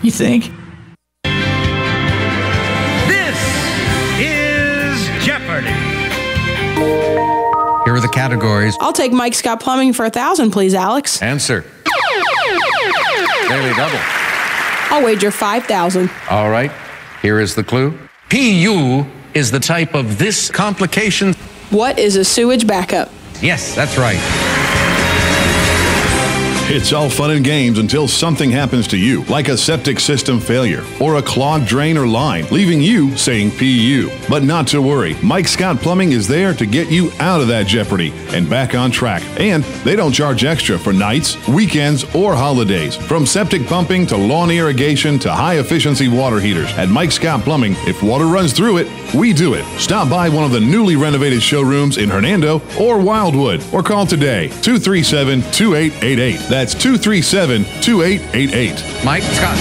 You think? This is Jeopardy! Here are the categories. I'll take Mike Scott Plumbing for 1,000, please, Alex. Answer. Daily double. I'll wager 5,000. All right. Here is the clue. PU is the type of this complication. What is a sewage backup? Yes, that's right. It's all fun and games until something happens to you, like a septic system failure or a clogged drain or line, leaving you saying PU. But not to worry, Mike Scott Plumbing is there to get you out of that jeopardy and back on track. And they don't charge extra for nights, weekends, or holidays. From septic pumping to lawn irrigation to high-efficiency water heaters. At Mike Scott Plumbing, if water runs through it, we do it. Stop by one of the newly renovated showrooms in Hernando or Wildwood, or call today, 237-2888. That's 237-2888. Mike Scott.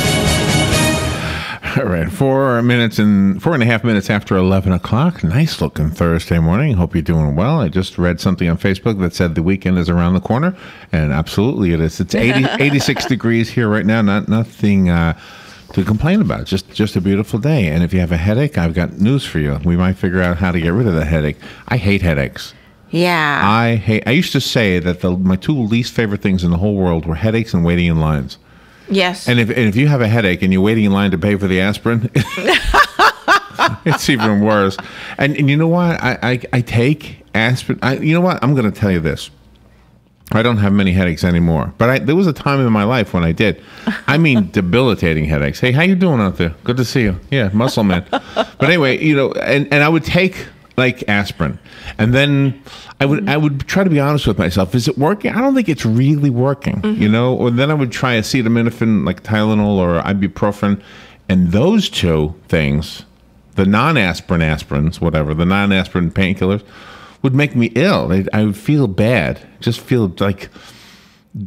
All right, 4.5 minutes after 11 o'clock. Nice looking Thursday morning. Hope you're doing well. I just read something on Facebook that said the weekend is around the corner, and absolutely it is. It's 86 degrees here right now. Nothing to complain about. Just a beautiful day. And if you have a headache, I've got news for you. We might figure out how to get rid of the headache. I hate headaches. Yeah. I used to say that my two least favorite things in the whole world were headaches and waiting in lines. Yes. And if you have a headache and you're waiting in line to pay for the aspirin, it's even worse. And you know what? I take aspirin. You know what? I'm going to tell you this. I don't have many headaches anymore, but there was a time in my life when I did. I mean, debilitating headaches. Hey, how you doing out there? Good to see you. Yeah, muscle man. But anyway, and I would take like aspirin, and then I would try to be honest with myself. Is it working? I don't think it's really working, Or then I would try acetaminophen, like Tylenol or ibuprofen, and those two things, the non-aspirin aspirins, whatever, the non-aspirin painkillers, would make me ill. I would feel bad, just feel like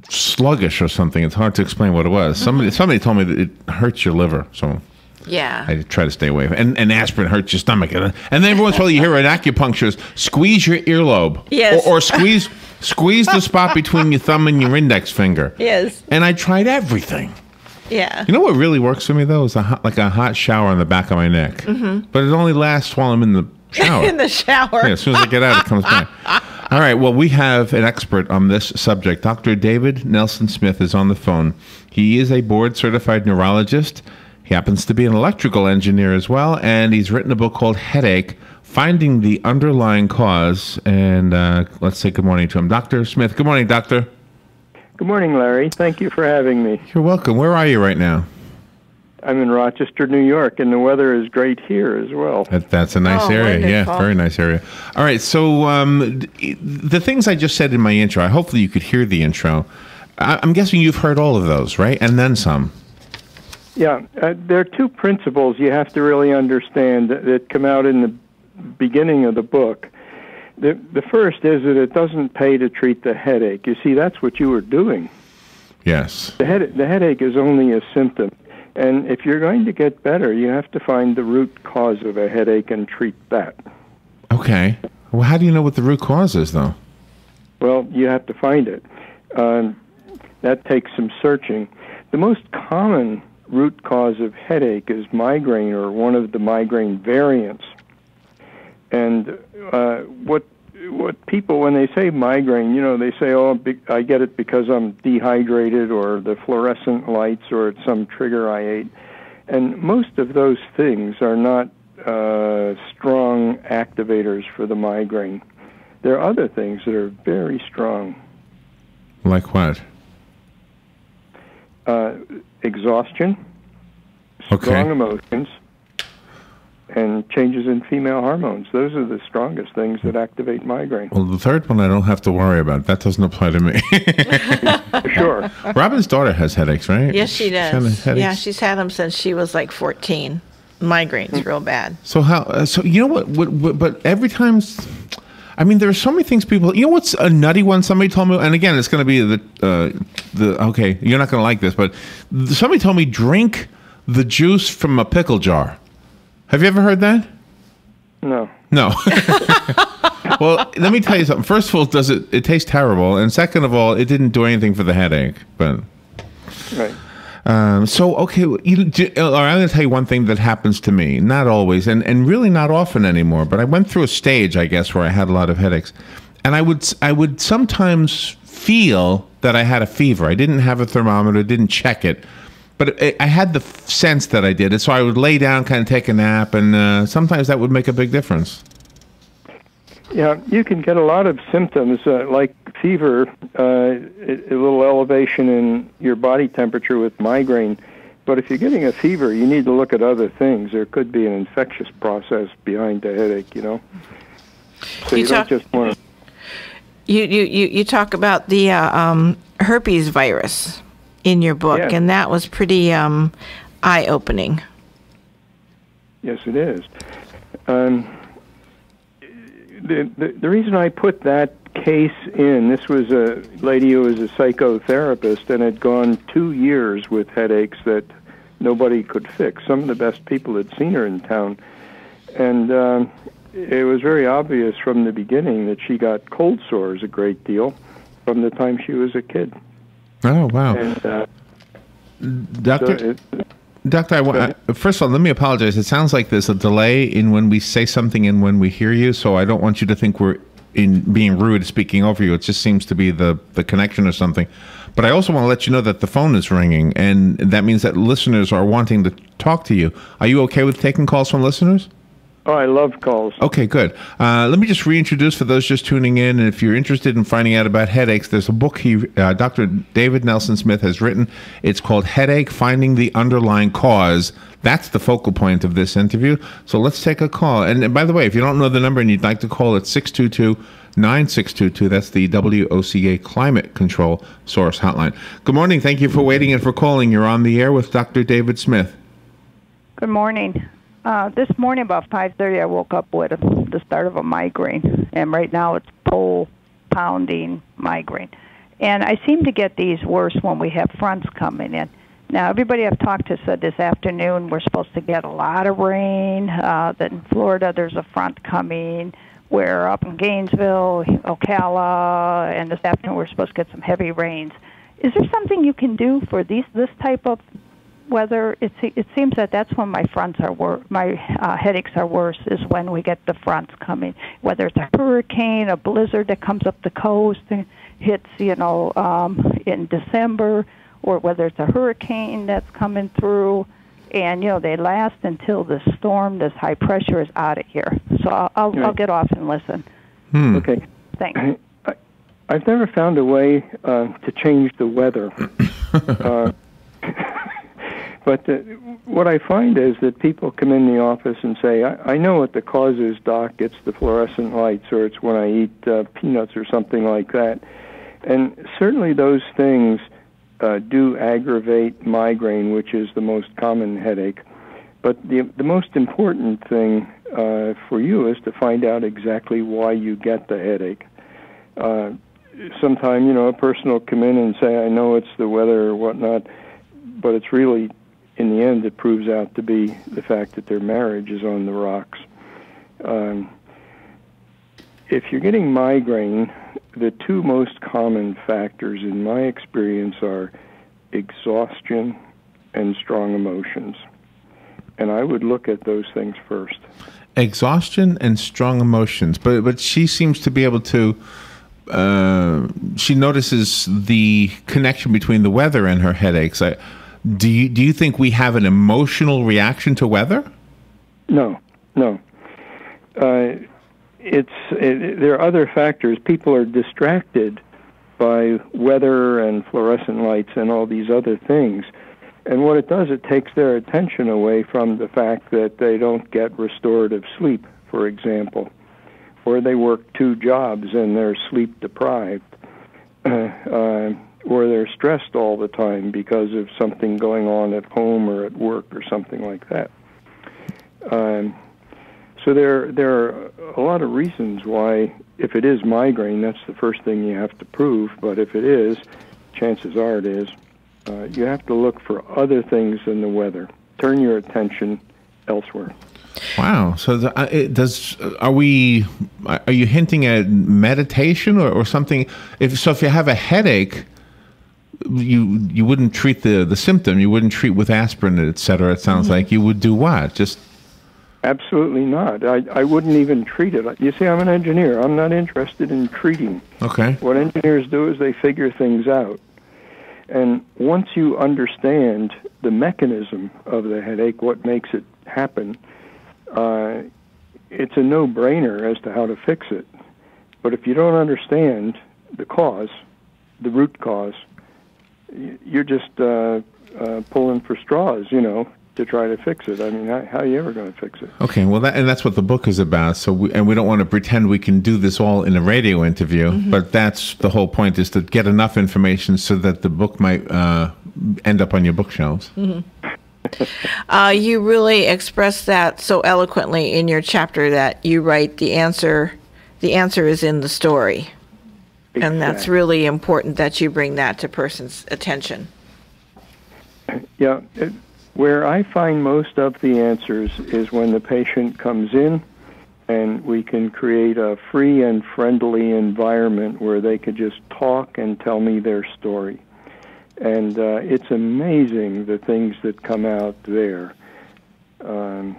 sluggish or something. It's hard to explain what it was. Somebody told me that it hurts your liver, so yeah, I try to stay away. And aspirin hurts your stomach, and then every once in a while you hear an acupuncturist squeeze your earlobe, yes, or squeeze the spot between your thumb and your index finger, yes. And I tried everything. Yeah. You know what really works for me though is like a hot shower on the back of my neck, but it only lasts while I'm in the shower. In the shower. Yeah, as soon as I get out, it comes back. All right. Well, we have an expert on this subject. Dr. David Nelson Smith is on the phone. He is a board-certified neurologist. He happens to be an electrical engineer as well, and he's written a book called Headache, Finding the Underlying Cause. And let's say good morning to him. Dr. Smith. Good morning, doctor. Good morning, Larry. Thank you for having me. You're welcome. Where are you right now? I'm in Rochester, New York, and the weather is great here as well. That's a nice area. Wonderful. Yeah, very nice area. All right, so the things I just said in my intro, hopefully you could hear the intro. I'm guessing you've heard all of those, right? And then some. Yeah, there are two principles you have to really understand that come out in the beginning of the book. The first is that it doesn't pay to treat the headache. You see, that's what you were doing. Yes. The headache is only a symptom. And if you're going to get better, you have to find the root cause of a headache and treat that. Okay. Well, how do you know what the root cause is, though? Well, you have to find it. That takes some searching. The most common root cause of headache is migraine or one of the migraine variants. And what people, when they say migraine, they say, oh, I get it because I'm dehydrated or the fluorescent lights or it's some trigger I ate. And most of those things are not strong activators for the migraine. There are other things that are very strong. Like what? Exhaustion, strong emotions, and changes in female hormones. Those are the strongest things that activate migraine. Well, the third one I don't have to worry about. That doesn't apply to me. Sure. Robin's daughter has headaches, right? Yes, she does. Yeah, she's had them since she was like 14. Migraines, real bad. So how? So you know what? But every time, I mean, there are so many things people. You know what's a nutty one? Somebody told me, and again, it's going to be the. Okay, you're not going to like this, but somebody told me drink the juice from a pickle jar. Have you ever heard that? No. No. Well, let me tell you something. First of all, it tastes terrible, and second of all, it didn't do anything for the headache. But right. Okay, I'm going to tell you one thing that happens to me. Not always, and really not often anymore. But I went through a stage, I guess, where I had a lot of headaches, and I would sometimes feel that I had a fever. I didn't have a thermometer, didn't check it, but I had the sense that I did it. So I would lay down, kind of take a nap, and sometimes that would make a big difference. Yeah, you can get a lot of symptoms like fever, a little elevation in your body temperature with migraine. But if you're getting a fever, you need to look at other things. There could be an infectious process behind the headache, So you don't just want to... You talk about the herpes virus in your book, Yeah. and that was pretty eye-opening. Yes, it is. The reason I put that case in, this was a lady who was a psychotherapist and had gone 2 years with headaches that nobody could fix. Some of the best people had seen her in town. And it was very obvious from the beginning that she got cold sores a great deal from the time she was a kid. Oh, wow. And, Doctor, first of all, let me apologize. It sounds like there's a delay in when we say something and when we hear you, so I don't want you to think we're being rude speaking over you. It just seems to be the connection or something. But I also want to let you know that the phone is ringing, and that means that listeners are wanting to talk to you. Are you okay with taking calls from listeners? Oh, I love calls. Okay, good. Let me just reintroduce for those just tuning in. And if you're interested in finding out about headaches, there's a book Dr. David Nelson Smith has written. It's called Headache, Finding the Underlying Cause. That's the focal point of this interview. So let's take a call. And by the way, if you don't know the number and you'd like to call, it's 622-9622. That's the WOCA Climate Control Source Hotline. Good morning. Thank you for waiting and for calling. You're on the air with Dr. David Smith. Good morning. This morning about 5:30, I woke up with the start of a migraine, and right now it's pounding migraine. And I seem to get these worse when we have fronts coming in. Now, everybody I've talked to said this afternoon we're supposed to get a lot of rain, that in Florida there's a front coming. We're up in Gainesville, Ocala, and this afternoon we're supposed to get some heavy rains. Is there something you can do for this type of weather? It seems that that's when my fronts are my headaches are worse, is when we get the fronts coming. Whether it's a hurricane, a blizzard that comes up the coast and hits, in December, or whether it's a hurricane that's coming through, and they last until the storm, this high pressure, is out of here. So I'll get off and listen. Okay. Thanks. I've never found a way to change the weather. But what I find is that people come in the office and say, I know what the cause is, Doc. It's the fluorescent lights, or it's when I eat peanuts or something like that. And certainly those things do aggravate migraine, which is the most common headache. But the most important thing for you is to find out exactly why you get the headache. Sometime, a person will come in and say, I know it's the weather or whatnot, but it's really, in the end, it proves out to be the fact that their marriage is on the rocks. If you're getting migraine, the two most common factors in my experience are exhaustion and strong emotions. And I would look at those things first. Exhaustion and strong emotions. But she seems to be able to, she notices the connection between the weather and her headaches. Do you think we have an emotional reaction to weather? No. There are other factors. People are distracted by weather and fluorescent lights and all these other things. And what it does, it takes their attention away from the fact that they don't get restorative sleep, for example, or they work 2 jobs and they're sleep deprived, or they're stressed all the time because of something going on at home or at work or something like that. So there are a lot of reasons why, if it is migraine, that's the first thing you have to prove. But if it is, chances are it is, you have to look for other things than the weather. Turn your attention elsewhere. Wow. So are you hinting at meditation or something? If you have a headache, you wouldn't treat the symptom. You wouldn't treat with aspirin, et cetera. It sounds like you would do what? Just Absolutely not. I wouldn't even treat it. You see, I'm an engineer. I'm not interested in treating. okay. What engineers do is they figure things out. And once you understand the mechanism of the headache, what makes it happen, it's a no-brainer as to how to fix it. But if you don't understand the cause, the root cause, you're just pulling for straws, to try to fix it. I mean, how are you ever going to fix it? Okay, well, that's what the book is about. So, we don't want to pretend we can do this all in a radio interview, but that's the whole point: is to get enough information so that the book might end up on your bookshelves. You really express that so eloquently in your chapter that you write the answer is in the story. And that's really important that you bring that to person's attention. Yeah. Where I find most of the answers is when the patient comes in and we can create a free and friendly environment where they could just talk and tell me their story. And it's amazing the things that come out there. The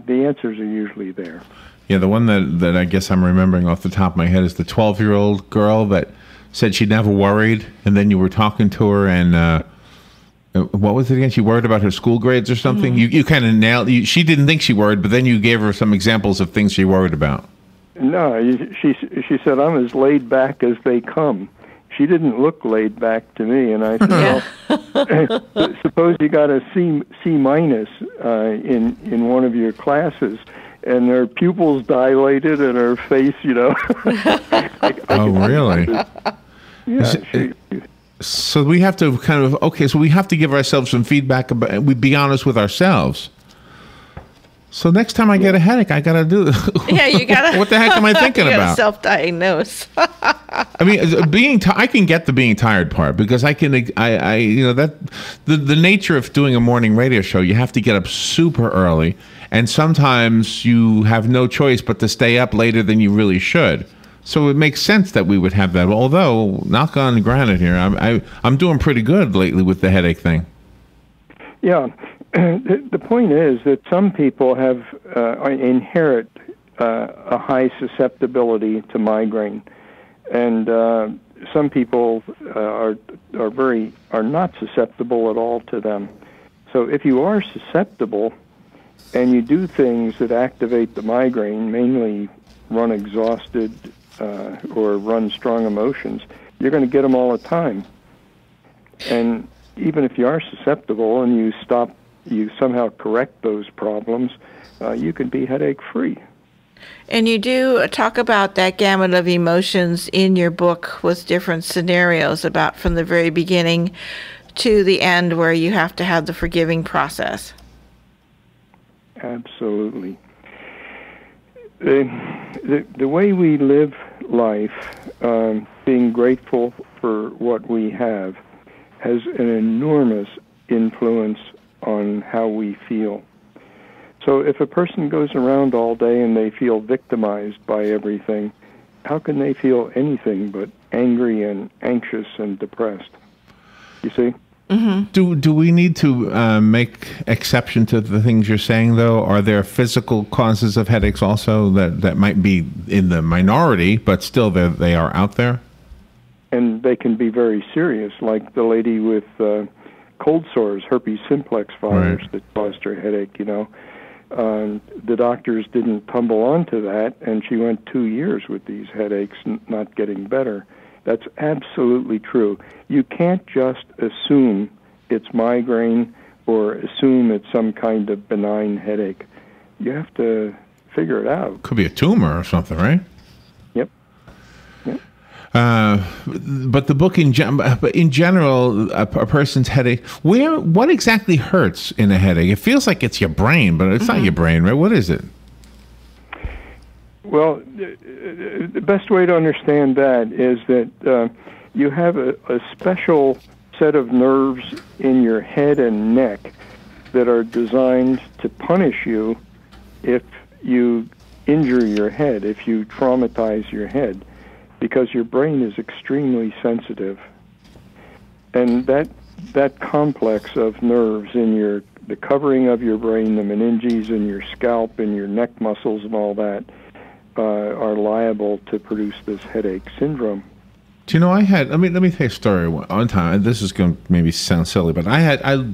answers are usually there. Yeah, the one that I guess I'm remembering off the top of my head is the 12-year-old girl that said she never worried, and then you were talking to her, and what was it again? She worried about her school grades or something? You kind of nailed it. She didn't think she worried, but then you gave her some examples of things she worried about. No, she said, I'm as laid back as they come. She didn't look laid back to me, and I said, well, suppose you got a C minus in one of your classes, and her pupils dilated and her face, really? Yeah. So we have to so we have to give ourselves some feedback about, we be honest with ourselves. So next time I get a headache, I got to do Yeah, you got to. What the heck am I thinking about? Self-diagnose. I mean, I can get the being tired part because that the nature of doing a morning radio show, you have to get up super early, and sometimes you have no choice but to stay up later than you really should. So it makes sense that we would have that. Although, knock on granite here, I'm doing pretty good lately with the headache thing. Yeah, the point is that some people have inherit a high susceptibility to migraine, and some people are not susceptible at all to them. So if you are susceptible, and you do things that activate the migraine, mainly run exhausted or run strong emotions, you're going to get them all the time. And even if you are susceptible and you somehow correct those problems, you can be headache-free. And you do talk about that gamut of emotions in your book with different scenarios about from the very beginning to the end where you have to have the forgiving process. Absolutely. The way we live life, being grateful for what we have, has an enormous influence on how we feel. So if a person goes around all day and they feel victimized by everything, how can they feel anything but angry and anxious and depressed? You see? Mm-hmm. Do we need to make exception to the things you're saying, though? Are there physical causes of headaches also that might be in the minority, but still they are out there? And they can be very serious, like the lady with cold sores, herpes simplex virus, that caused her headache, The doctors didn't tumble onto that, and she went 2 years with these headaches not getting better. That's absolutely true. You can't just assume it's migraine or assume it's some kind of benign headache. You have to figure it out. Could be a tumor or something, right? Yep. But the book in general, a person's headache, what exactly hurts in a headache? It feels like it's your brain, but it's not your brain, right? What is it? Well, the best way to understand that is that you have a special set of nerves in your head and neck that are designed to punish you if you injure your head, if you traumatize your head, because your brain is extremely sensitive And that complex of nerves in the covering of your brain, the meninges in your scalp and your neck muscles and all that, are liable to produce this headache syndrome. Do you know, let me tell you a story. One time, this is going to maybe sound silly, but I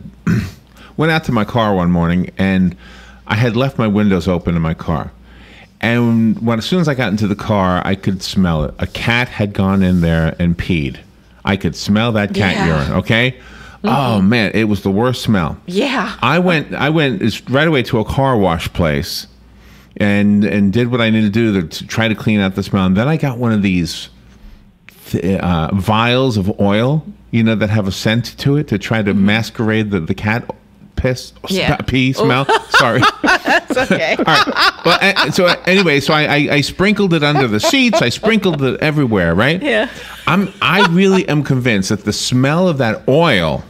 went out to my car one morning, and I had left my windows open in my car. And as soon as I got into the car, I could smell it. A cat had gone in there and peed. I could smell that cat urine, okay? Mm-hmm. Oh, man, it was the worst smell. Yeah. I went right away to a car wash place and did what I needed to do to try to clean out the smell. And then I got one of these vials of oil, that have a scent to it to try to masquerade the cat pee smell. Sorry. That's okay. All right. Well, so anyway, I sprinkled it under the seats. I sprinkled it everywhere, right? Yeah. I really am convinced that the smell of that oil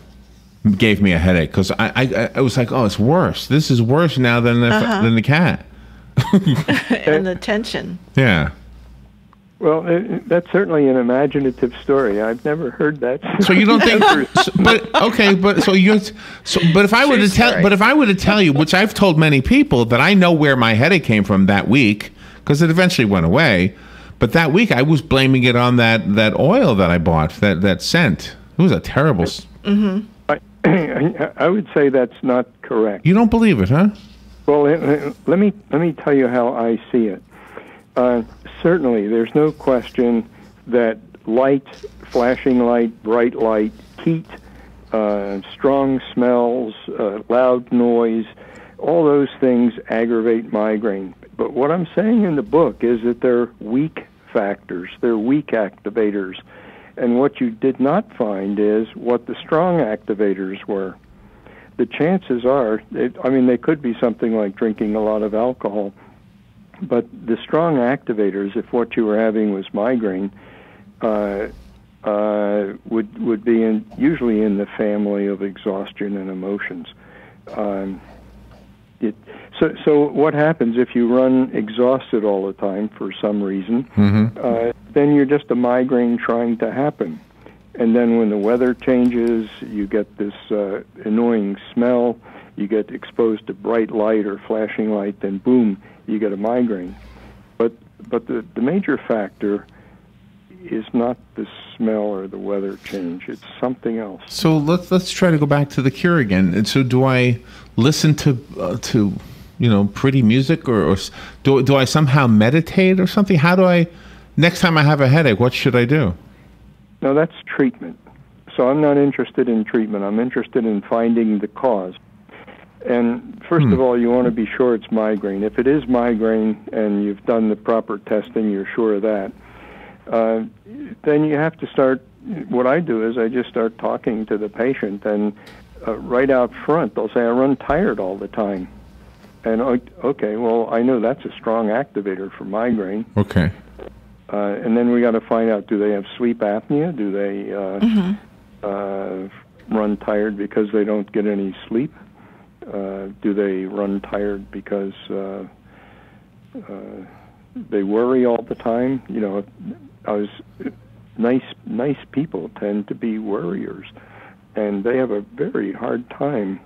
gave me a headache, because I was like, oh, it's worse. This is worse now than the cat. And the tension. Yeah. Well, that's certainly an imaginative story. I've never heard that. So you don't think? But if I were to tell you, which I've told many people, that I know where my headache came from that week, because it eventually went away. But that week I was blaming it on that oil that I bought, that scent. It was a terrible. Mm-hmm. I would say that's not correct. You don't believe it, huh? Well, let me tell you how I see it. Certainly, there's no question that light, flashing light, bright light, heat, strong smells, loud noise, all those things aggravate migraine. But what I'm saying in the book is that they're weak factors, they're weak activators. And what you did not find is what the strong activators were. The chances are, they could be something like drinking a lot of alcohol, but the strong activators, if what you were having was migraine, would be usually in the family of exhaustion and emotions. So what happens if you run exhausted all the time for some reason? Mm-hmm. Then you're just a migraine trying to happen. And then when the weather changes, you get this annoying smell, you get exposed to bright light or flashing light, then boom, you get a migraine. But the major factor is not the smell or the weather change. It's something else. So let's try to go back to the cure again. And so do I listen to pretty music, or do I somehow meditate or something? How do I, next time I have a headache, what should I do? No, that's treatment. So I'm not interested in treatment. I'm interested in finding the cause. And first of all, you want to be sure it's migraine. If it is migraine and you've done the proper testing, you're sure of that, then you have to start, what I do is I just start talking to the patient, and right out front, they'll say, I run tired all the time. And, okay, well, I know that's a strong activator for migraine. Okay. And then we got to find out, do they have sleep apnea? Do they run tired because they don't get any sleep? Do they run tired because they worry all the time? Nice people tend to be worriers, and they have a very hard time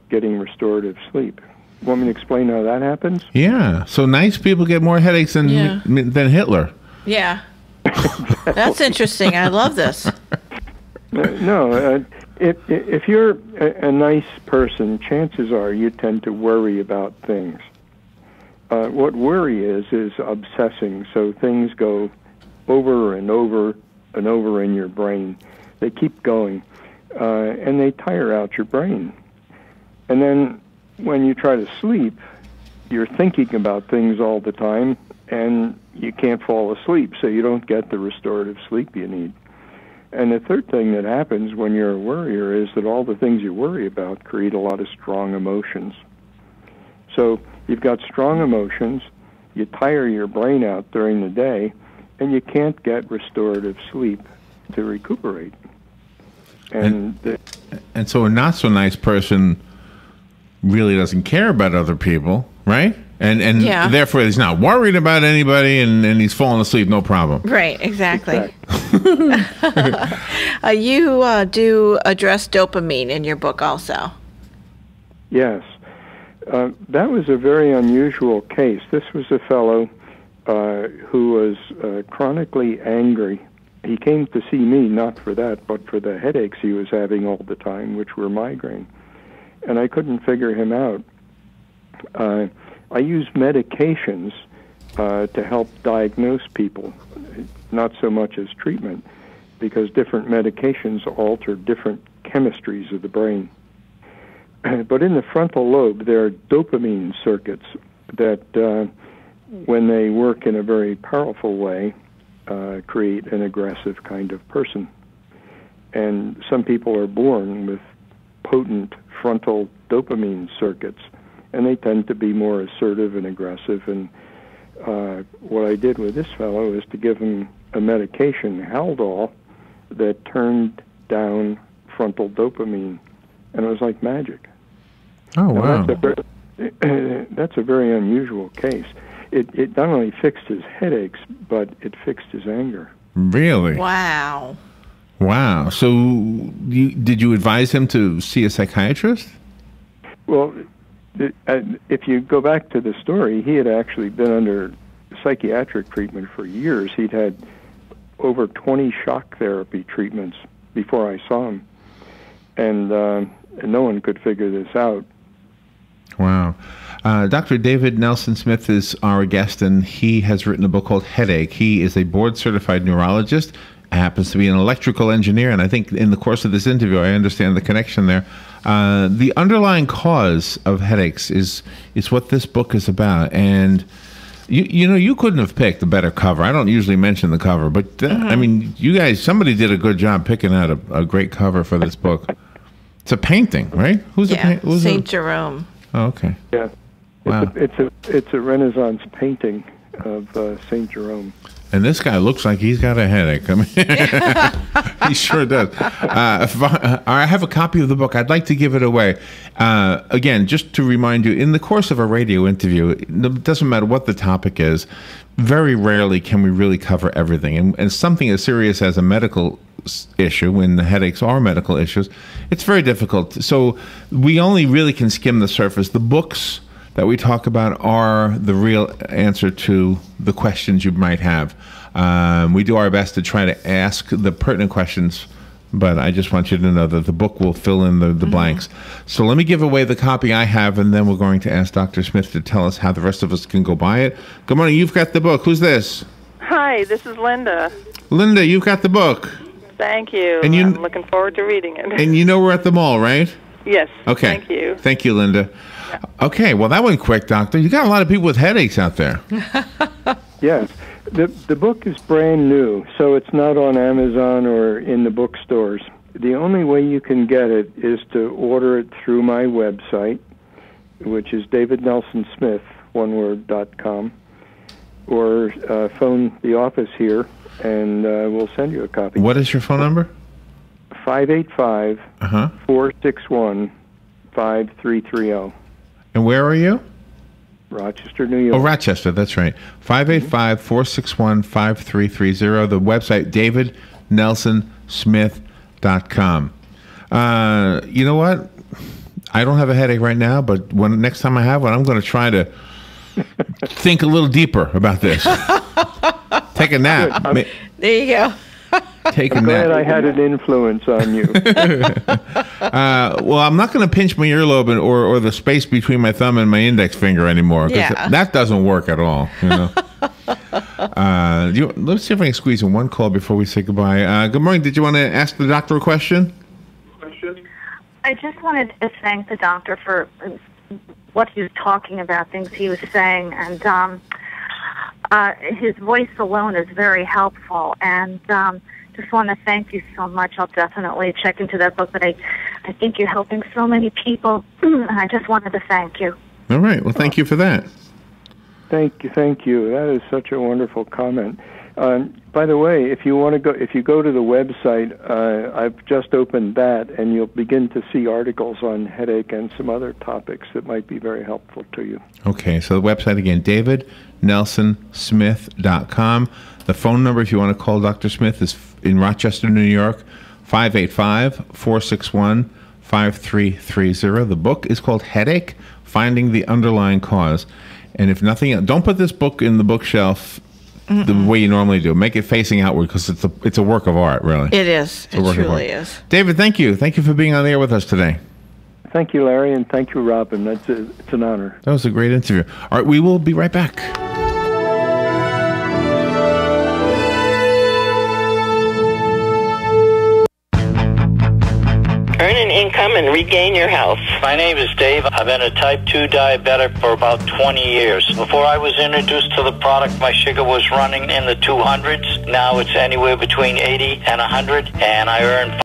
getting restorative sleep. Want me to explain how that happens? Yeah. So nice people get more headaches than Hitler. Yeah. That's interesting. I love this. If you're a nice person, chances are you tend to worry about things. What worry is obsessing. So things go over and over and over in your brain. They keep going, and they tire out your brain. And then when you try to sleep, you're thinking about things all the time, and you can't fall asleep, so you don't get the restorative sleep you need. And the third thing that happens when you're a worrier is that all the things you worry about create a lot of strong emotions. So you've got strong emotions, you tire your brain out during the day, and you can't get restorative sleep to recuperate. And so a not-so-nice person really doesn't care about other people, right? And therefore he's not worried about anybody, and he's falling asleep, no problem. Right, exactly. You do address dopamine in your book also. Yes. That was a very unusual case. This was a fellow who was chronically angry. He came to see me not for that, but for the headaches he was having all the time, which were migraine. And I couldn't figure him out. I use medications to help diagnose people, not so much as treatment, because different medications alter different chemistries of the brain. But in the frontal lobe, there are dopamine circuits that, when they work in a very powerful way, create an aggressive kind of person. And some people are born with potent frontal dopamine circuits, and they tend to be more assertive and aggressive. And what I did with this fellow is to give him a medication, Haldol, that turned down frontal dopamine, and it was like magic. Oh, wow. That's a very unusual case. It not only fixed his headaches, but it fixed his anger. Really? Wow. Wow. So did you advise him to see a psychiatrist? Well, if you go back to the story, he had actually been under psychiatric treatment for years. He'd had over 20 shock therapy treatments before I saw him, and no one could figure this out. Wow. Dr. David Nelson Smith is our guest, and he has written a book called Headache. He is a board-certified neurologist, happens to be an electrical engineer, and I think in the course of this interview, I understand the connection there. The underlying cause of headaches is what this book is about, and you couldn't have picked a better cover. I don't usually mention the cover, but I mean, you guys, somebody did a good job picking out a great cover for this book. It's a painting, right? Who's St. Jerome. Oh, okay. Yeah. Wow. It's a Renaissance painting of St. Jerome. And this guy looks like he's got a headache. I mean, he sure does. I have a copy of the book. I'd like to give it away. Again, just to remind you, in the course of a radio interview, it doesn't matter what the topic is, very rarely can we really cover everything. And something as serious as a medical issue, when the headaches are medical issues, it's very difficult. So we only really can skim the surface. The books that we talk about are the real answer to the questions you might have. We do our best to try to ask the pertinent questions, but I just want you to know that the book will fill in the blanks. So let me give away the copy I have, and then we're going to ask Dr. Smith to tell us how the rest of us can go buy it. Good morning. You've got the book. Who's this? Hi, this is Linda. Linda, you've got the book. Thank you. And I'm looking forward to reading it. And you know we're at the mall, right? Yes. Okay. Thank you. Thank you, Linda. Yeah. Okay, well, that went quick, Doctor. You got a lot of people with headaches out there. Yes. The book is brand new, so it's not on Amazon or in the bookstores. The only way you can get it is to order it through my website, which is davidnelsonsmith.com, or phone the office here, and we'll send you a copy. What is your phone number? 585-461-5330. And where are you? Rochester, New York. Oh, Rochester, that's right. 585-461-5330. The website, davidnelsonsmith.com. You know what? I don't have a headache right now, but next time I have one, I'm going to try to think a little deeper about this. Take a nap. There you go. Take a I'm nap. glad I had an influence on you. Well, I'm not going to pinch my earlobe or the space between my thumb and my index finger anymore, because that doesn't work at all. You know. Let's see if I can squeeze in one call before we say goodbye. Good morning. Did you want to ask the doctor a question? I just wanted to thank the doctor for what he was talking about, things he was saying, and his voice alone is very helpful, and just want to thank you so much. I'll definitely check into that book, but I think you're helping so many people, and I just wanted to thank you. All right. Well, thank you for that. Thank you. That is such a wonderful comment. By the way, if you go to the website, I've just opened that, and you'll begin to see articles on headache and some other topics that might be very helpful to you. Okay, so the website again, davidnelsonsmith.com. The phone number, if you want to call Dr. Smith, is in Rochester, New York, 585-461-5330. The book is called Headache, Finding the Underlying Cause. And if nothing else, don't put this book in the bookshelf the way you normally do. Make it facing outward, because it's a work of art, really. It is. It truly is. David, thank you. Thank you for being on the air with us today. Thank you, Larry, and thank you, Robin. It's an honor. That was a great interview. All right, we will be right back. Earn an income and regain your health. My name is Dave. I've been a type 2 diabetic for about 20 years. Before I was introduced to the product, my sugar was running in the 200s. Now it's anywhere between 80 and 100, and I earn